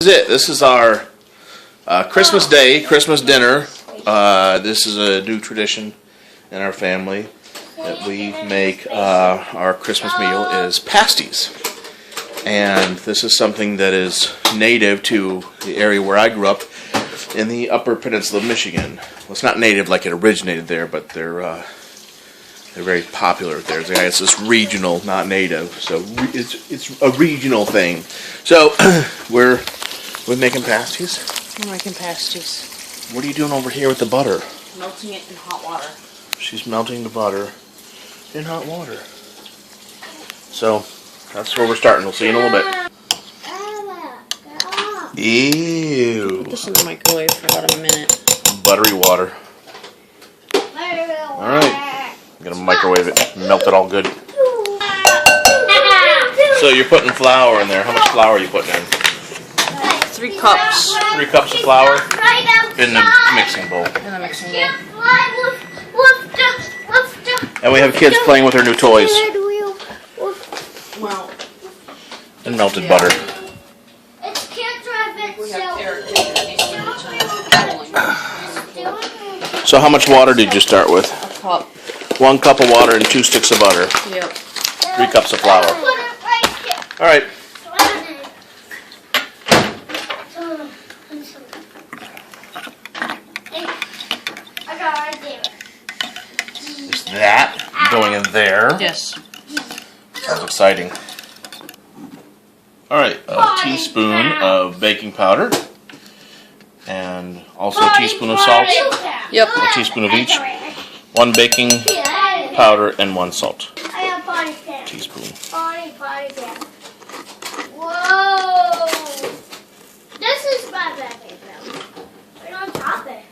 This is it. This is our Christmas Day, Christmas dinner. This is a new tradition in our family that we make. Our Christmas meal is pasties, and this is something that is native to the area where I grew up in the Upper Peninsula of Michigan. Well, it's not native like it originated there, but they're very popular there. It's just regional, not native. So it's a regional thing. So we're making pasties. We're making pasties. What are you doing over here with the butter? Melting it in hot water. She's melting the butter in hot water. So that's where we're starting. We'll see you in a little bit. Ew. Put this in the microwave for about a minute. Buttery water. Alright. I'm going to microwave it. Melt it all good. So you're putting flour in there. How much flour are you putting in? 3 cups. 3 cups of flour in the mixing bowl. In the mixing bowl. And we have kids playing with their new toys. Well, And melted butter. we have Eric. So how much water did you start with? A cup. 1 cup of water and 2 sticks of butter. Yep. 3 cups of flour. Alright. Is that going in there? Yes. Sounds exciting. Alright, a teaspoon of baking powder. And also a teaspoon of salt. Yep. A teaspoon of each. 1 baking powder and 1 salt. Teaspoon. Whoa! This is my baby milk. Right on top of it.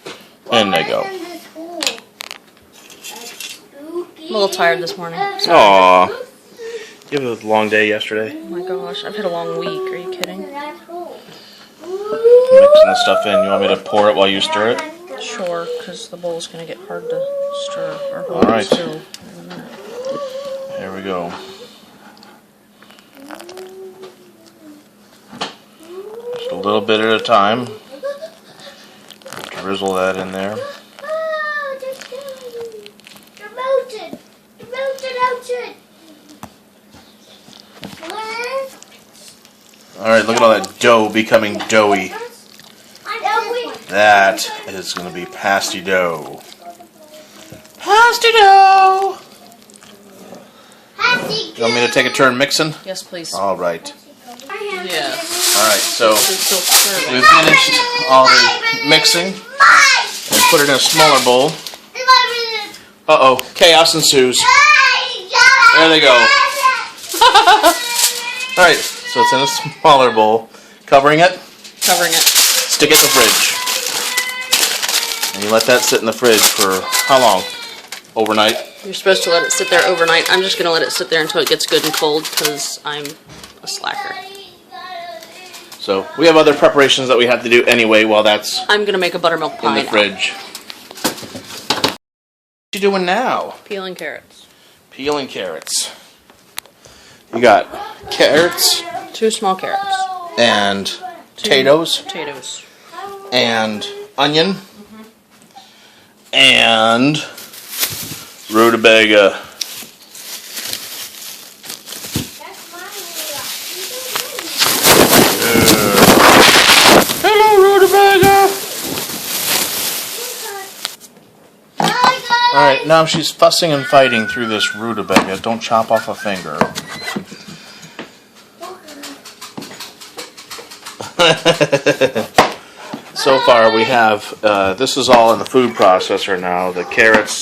And they go. I'm a little tired this morning. Aww. You have a long day yesterday. Oh my gosh, I've had a long week. Are you kidding? Mixing the stuff in. You want me to pour it while you stir it? Sure, because the bowl's going to get hard to stir or hold All right. still in a minute. There we go. Just a little bit at a time. Drizzle that in there. You're melted. You're melted. Alright, look at all that dough becoming doughy. That is going to be pasty dough. Pasty dough! You want me to take a turn mixing? Yes, please. Alright. Yes. Alright, so It's still stirring. we finished all the mixing and put it in a smaller bowl. Uh-oh, chaos ensues. There they go. Alright, so it's in a smaller bowl. Covering it, Covering it. stick it in the fridge. And you let that sit in the fridge for how long? Overnight? You're supposed to let it sit there overnight. I'm just going to let it sit there until it gets good and cold because I'm a slacker. So we have other preparations that we have to do anyway while that's I'm going to make a buttermilk pie in the now. fridge. What you doing now? Peeling carrots. Peeling carrots. You got carrots 2 small carrots. and potatoes Potatoes. and onion and rutabaga. Hello, rutabaga. Alright, now she's fussing and fighting through this rutabaga. Don't chop off a finger. So far we have, this is all in the food processor now. The carrots,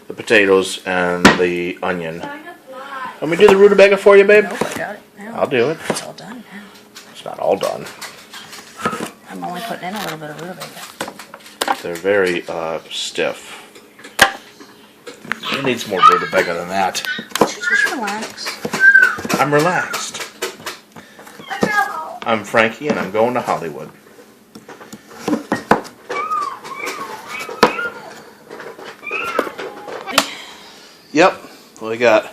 the potatoes, and the onion. Let me do the rutabaga for you, babe? Nope, I got it now. I'll do it. It's all done now. It's not all done. I'm only putting in a little bit of rutabaga. They're very stiff. She needs more rutabaga than that. Just relax. I'm relaxed. I'm Frankie, and I'm going to Hollywood. Yep, we got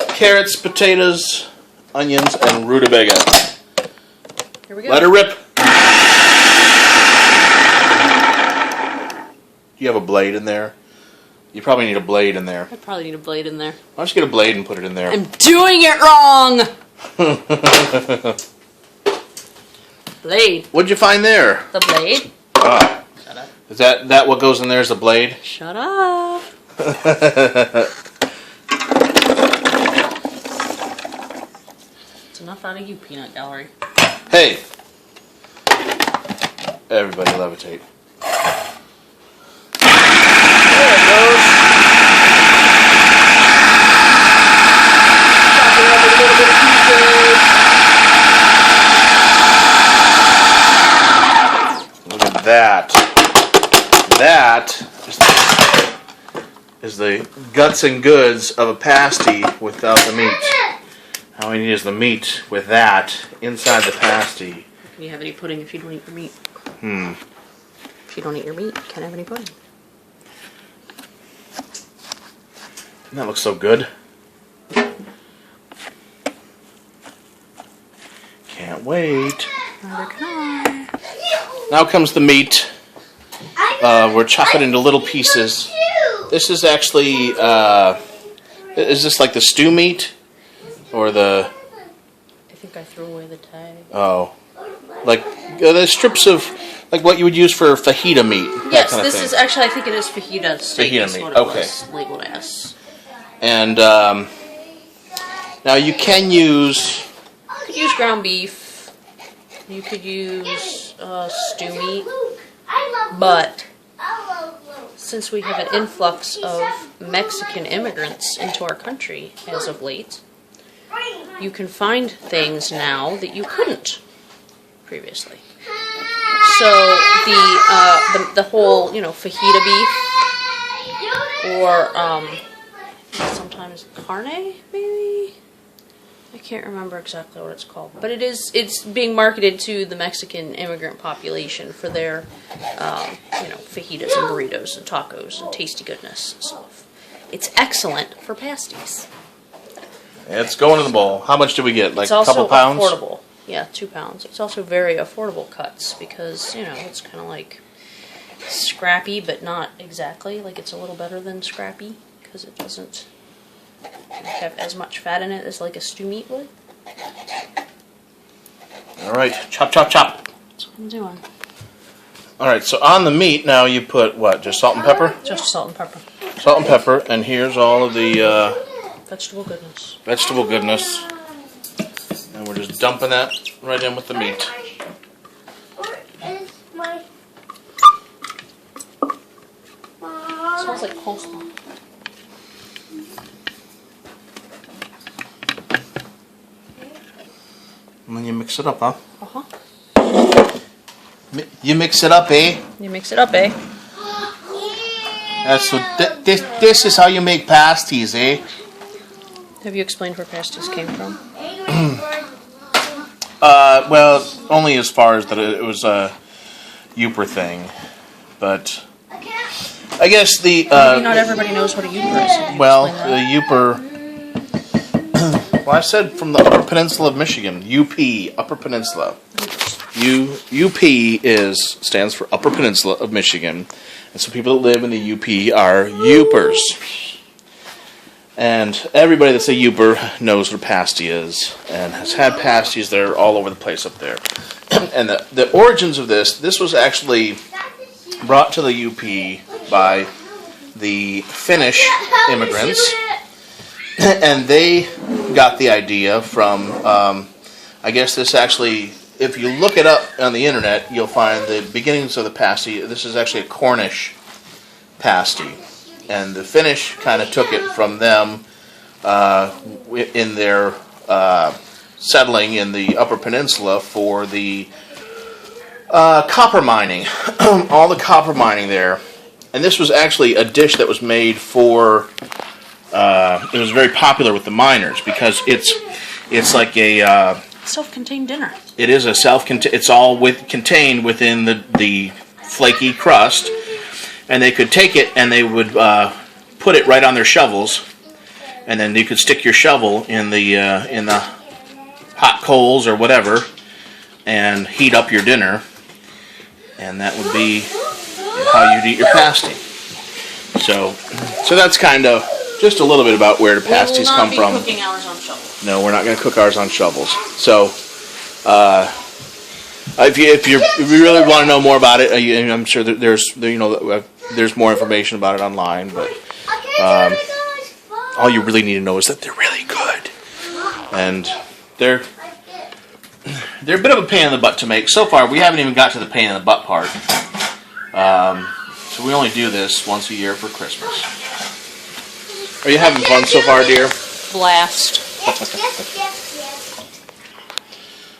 carrots, potatoes, onions, and rutabaga. Here we go. Let her rip. You have a blade in there? You probably need a blade in there. I probably need a blade in there. Why don't you get a blade and put it in there? I'm doing it wrong! Blade. What'd you find there? The blade? Ah. Shut up. Is that what goes in there is the blade? Shut up. It's enough out of you, peanut gallery. Hey! Everybody levitate. There it goes. Chopping up a little bit of pieces. Look at that. That is the guts and goods of a pasty without the meat. All we need is the meat with that inside the pasty. Can you have any pudding if you don't eat your meat? If you don't eat your meat, you can't have any pudding. That looks so good. Can't wait. Neither can I. Now comes the meat. We're chopping it into little pieces. This is actually, is this like the stew meat? Or the... I think I threw away the tag. Oh. Like the strips of, like what you would use for fajita meat. Yes, kind of this thing. is actually, I think it is fajita steak. Fajita is meat, what it okay. was labeled as. And now you can use... You could use ground beef. You could use stew meat. But since we have an influx of Mexican immigrants into our country as of late, you can find things now that you couldn't previously. So the whole, fajita beef, or sometimes carne, maybe? I can't remember exactly what it's called, but it's being marketed to the Mexican immigrant population for their fajitas and burritos and tacos and tasty goodness and stuff. It's excellent for pasties. It's going in the bowl. How much do we get? Like It's a also couple pounds? affordable. Yeah, 2 pounds. It's also very affordable cuts because, it's kind of like scrappy, but not exactly. Like it's a little better than scrappy because it doesn't have as much fat in it as like a stew meat would. All right, chop, chop, chop. That's what I'm doing. All right, so on the meat now you put what? Just salt and pepper? Just salt and pepper. Salt and pepper, and here's all of the Vegetable goodness. vegetable goodness. And we're just dumping that right in with the meat. Smells like coleslaw. And then you mix it up, huh? Uh-huh. You mix it up, eh? You mix it up, eh? That's what. This is how you make pasties, eh? Have you explained where pasties came from? Well, only as far as that it was a Yooper thing, but I guess the. Maybe not everybody knows what a Yooper is. Well, the Yooper. Well, I said from the Upper Peninsula of Michigan, UP, Upper Peninsula. UP stands for Upper Peninsula of Michigan, and so people that live in the UP are Yoopers. And everybody that's a Yooper knows what a pasty is, and has had pasties that are all over the place up there. And the origins of this was actually brought to the UP by the Finnish immigrants, and they got the idea from, I guess this actually, if you look it up on the internet, you'll find the beginnings of the pasty. This is actually a Cornish pasty. And the Finnish kind of took it from them in their settling in the Upper Peninsula for the copper mining. All the copper mining there. And this was actually a dish that was made for, it was very popular with the miners because it's like a... self-contained dinner. It is a self-contained, it's all contained within the flaky crust. And they could take it and they would put it right on their shovels, and then you could stick your shovel in the hot coals or whatever, and heat up your dinner. and that would be how you'd eat your pasty. So that's kind of just a little bit about where the pasties come from. We will not be cooking ours on shovels. No, we're not going to cook ours on shovels. So, if you really want to know more about it, I'm sure that there's more information about it online. But all you really need to know is that they're really good, and they're a bit of a pain in the butt to make. So far, we haven't even got to the pain in the butt part. So we only do this once a year for Christmas. Are you having fun so far, dear? Blast.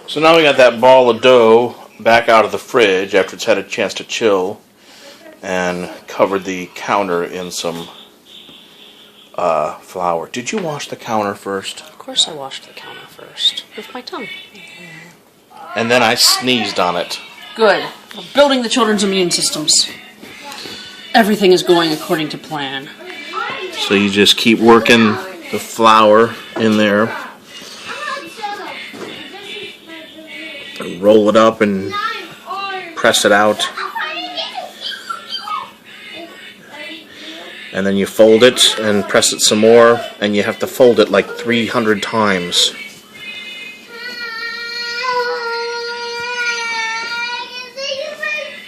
So now we got that ball of dough back out of the fridge after it's had a chance to chill, and covered the counter in some flour. Did you wash the counter first? Of course I washed the counter first. With my tongue. And then I sneezed on it. Good. We're building the children's immune systems. Everything is going according to plan. So you just keep working the flour in there. And roll it up and press it out. And then you fold it and press it some more, and you have to fold it like 300 times.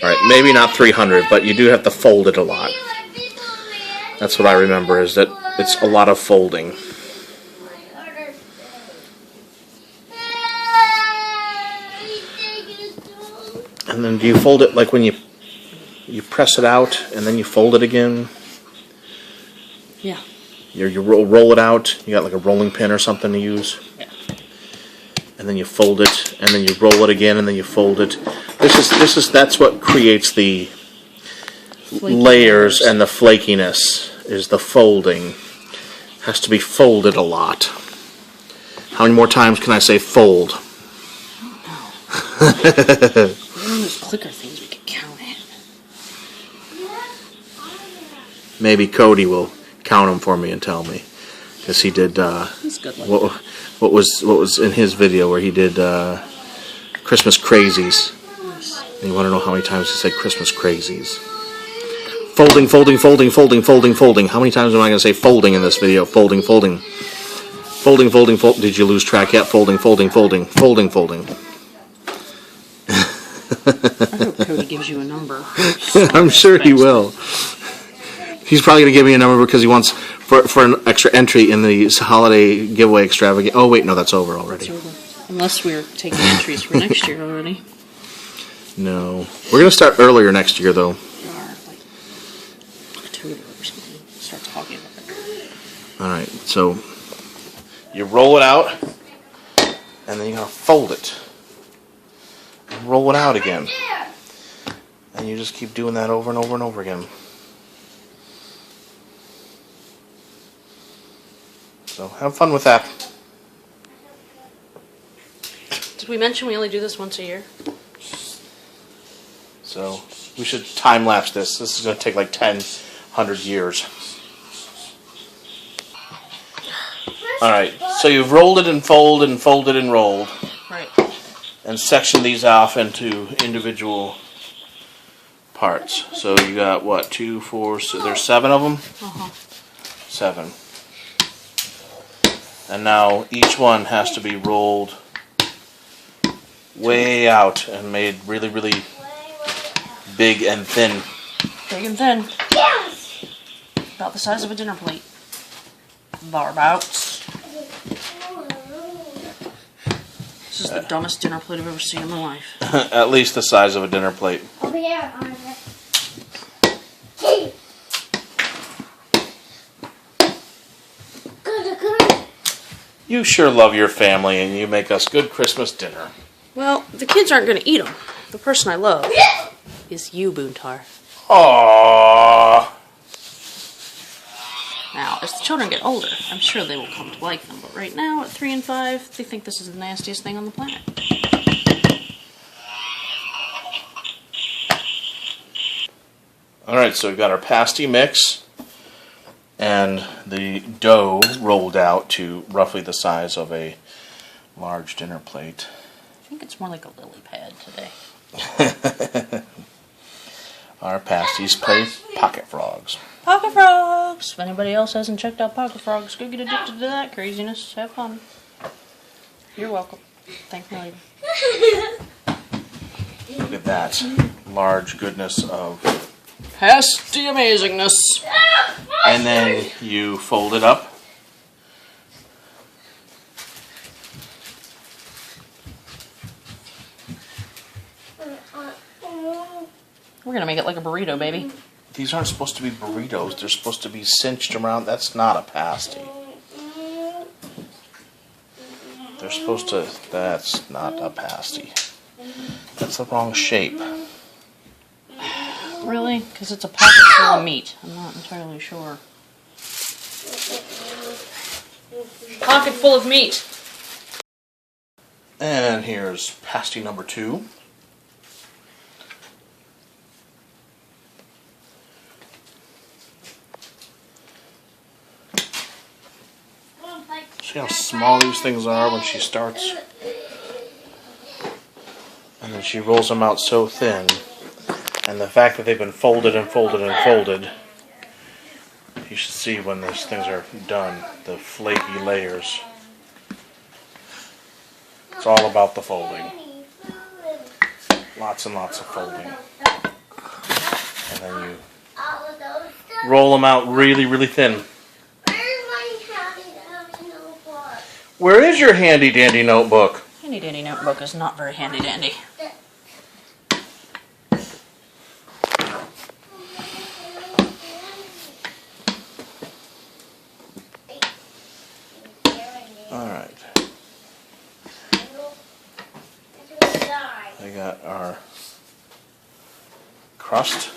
Alright, maybe not 300, but you do have to fold it a lot. That's what I remember, is that it's a lot of folding. And then do you fold it like when you press it out and then you fold it again? Yeah. You roll it out. You got like a rolling pin or something to use. Yeah. And then you fold it, and then you roll it again, and then you fold it. That's what creates the layers and the flakiness, is the folding. Has to be folded a lot. How many more times can I say fold? I don't know. One of those clicker things we could count it. Maybe Cody will count them for me and tell me, because he did. He's good. What was in his video where he did Christmas crazies? And you want to know how many times he said Christmas crazies? Folding, folding, folding, folding, folding, folding. How many times am I going to say folding in this video? Folding, folding. Folding, folding, folding. Did you lose track yet? Folding, folding, folding. Folding, folding. I hope Cody gives you a number. I'm sure he will. He's probably going to give me a number because he wants for an extra entry in the holiday giveaway extravaganza. Oh, wait, no, that's over already. It's over. Unless we're taking entries for next year already. No. We're going to start earlier next year, though. We are, like October or something. Start talking about it. Alright, so you roll it out, and then you're going to fold it. And roll it out again. And you just keep doing that over and over and over again. So have fun with that. Did we mention we only do this once a year? So we should time lapse this. This is going to take like 100 years. Alright, so you've rolled it and folded and folded and rolled. Right. And sectioned these off into individual parts. So you got what, 2, 4, so there's 7 of them? Uh-huh. 7. And now each one has to be rolled way out and made really, really big and thin. Big and thin. Yes! About the size of a dinner plate. Thereabouts. This is the dumbest dinner plate I've ever seen in my life. At least the size of a dinner plate. Over here, Oliver. You sure love your family, and you make us good Christmas dinner. Well, the kids aren't going to eat them. The person I love is you, Boontar. Aww. Now, as the children get older, I'm sure they will come to like them. But right now, at 3 and 5, they think this is the nastiest thing on the planet. Alright, so we've got our pasty mix. And the dough rolled out to roughly the size of a large dinner plate. I think it's more like a lily pad today. pasties play pocket frogs. Pocket frogs! If anybody else hasn't checked out pocket frogs, go get addicted to that craziness. Have fun. You're welcome. Thank me later. Look at that large goodness of Pasty amazingness. and then you fold it up. We're gonna make it like a burrito, baby. These aren't supposed to be burritos. They're supposed to be cinched around. That's not a pasty. They're supposed to... That's not a pasty. That's the wrong shape. Really? Because it's a pocket full of meat. I'm not entirely sure. Pocket full of meat. And here's pasty number 2. See how small these things are when she starts? And then she rolls them out so thin. And the fact that they've been folded and folded and folded, you should see when these things are done, the flaky layers. It's all about the folding. Lots and lots of folding. And then you roll them out really, really thin. Where is your handy dandy notebook? Handy dandy notebook is not very handy dandy. Alright. We got our crust.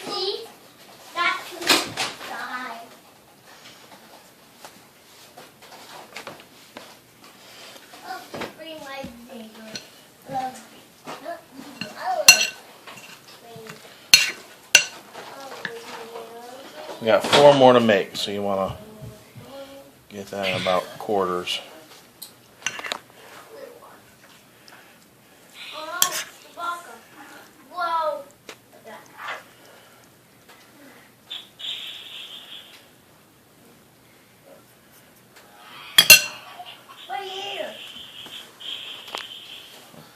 We got 4 more to make, so you want to get that in about quarters.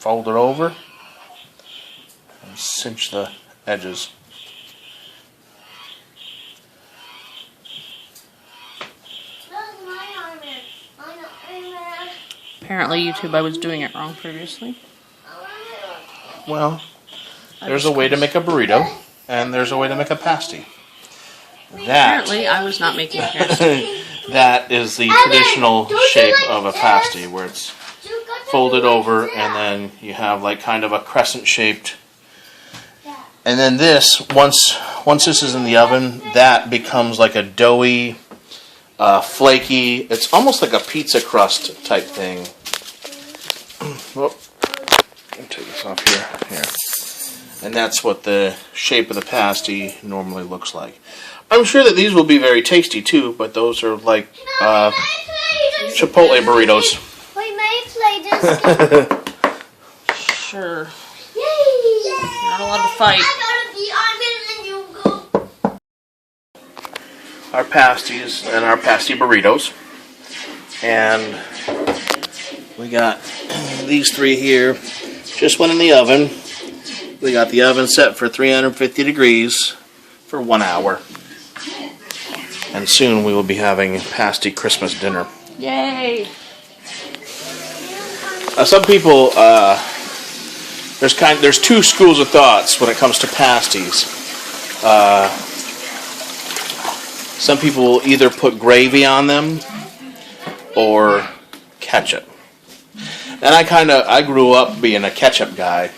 Fold it over and cinch the edges. Apparently, YouTube, I was doing it wrong previously. Well, there's a way to make a burrito, and there's a way to make a pasty. Apparently, I was not making a pasty. That is the traditional shape of a pasty, where it's folded over, and then you have like kind of a crescent shaped. And then this, once this is in the oven, that becomes like a doughy, flaky. It's almost like a pizza crust type thing. Oh, let me take this off here. And that's what the shape of the pasty normally looks like. I'm sure that these will be very tasty too, but those are like Chipotle burritos. We may play this. Sure. Yay! You're not allowed to fight. Our pasties and our pasty burritos. And we got these 3 here. Just went in the oven. We got the oven set for 350 degrees for 1 hour. And soon we will be having pasty Christmas dinner. Yay! Some people, there's 2 schools of thoughts when it comes to pasties. Some people will either put gravy on them or ketchup. And I grew up being a ketchup guy.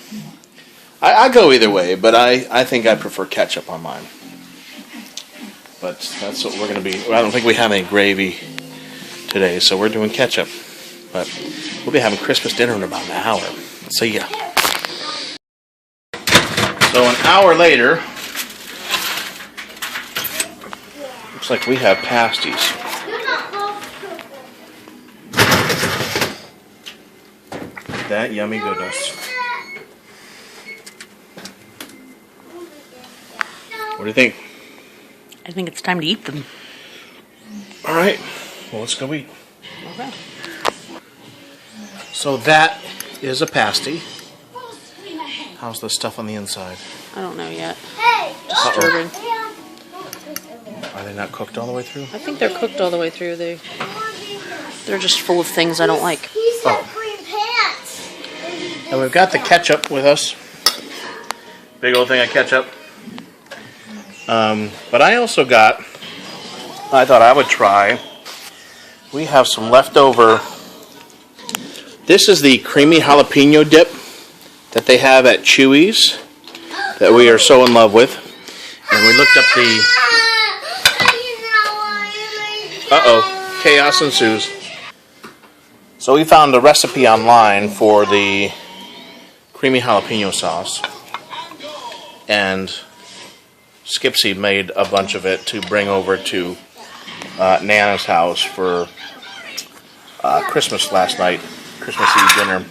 I go either way, but I think I prefer ketchup on mine. But that's what we're going to be. I don't think we have any gravy today, so we're doing ketchup. But we'll be having Christmas dinner in about an hour. See ya. So an hour later, looks like we have pasties. That yummy goodness. What do you think? I think it's time to eat them. All right. Well, let's go eat. Okay. So that is a pasty. How's the stuff on the inside? I don't know yet. Hey! Disturbing. Are they not cooked all the way through? I think they're cooked all the way through. They're just full of things I don't like. He's got green pants. And we've got the ketchup with us. Big old thing of ketchup. But I also got, I thought I would try, we have some leftover, this is the creamy jalapeno dip that they have at Chewy's that we are so in love with. And we looked up the, uh-oh, chaos ensues. So we found a recipe online for the creamy jalapeno sauce. And Skipsy made a bunch of it to bring over to Nana's house for Christmas last night, Christmas Eve dinner.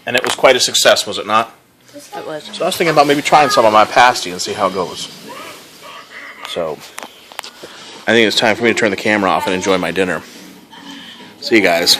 And it was quite a success, was it not? It was. So I was thinking about maybe trying some of my pasty and see how it goes. So I think it's time for me to turn the camera off and enjoy my dinner. See you guys.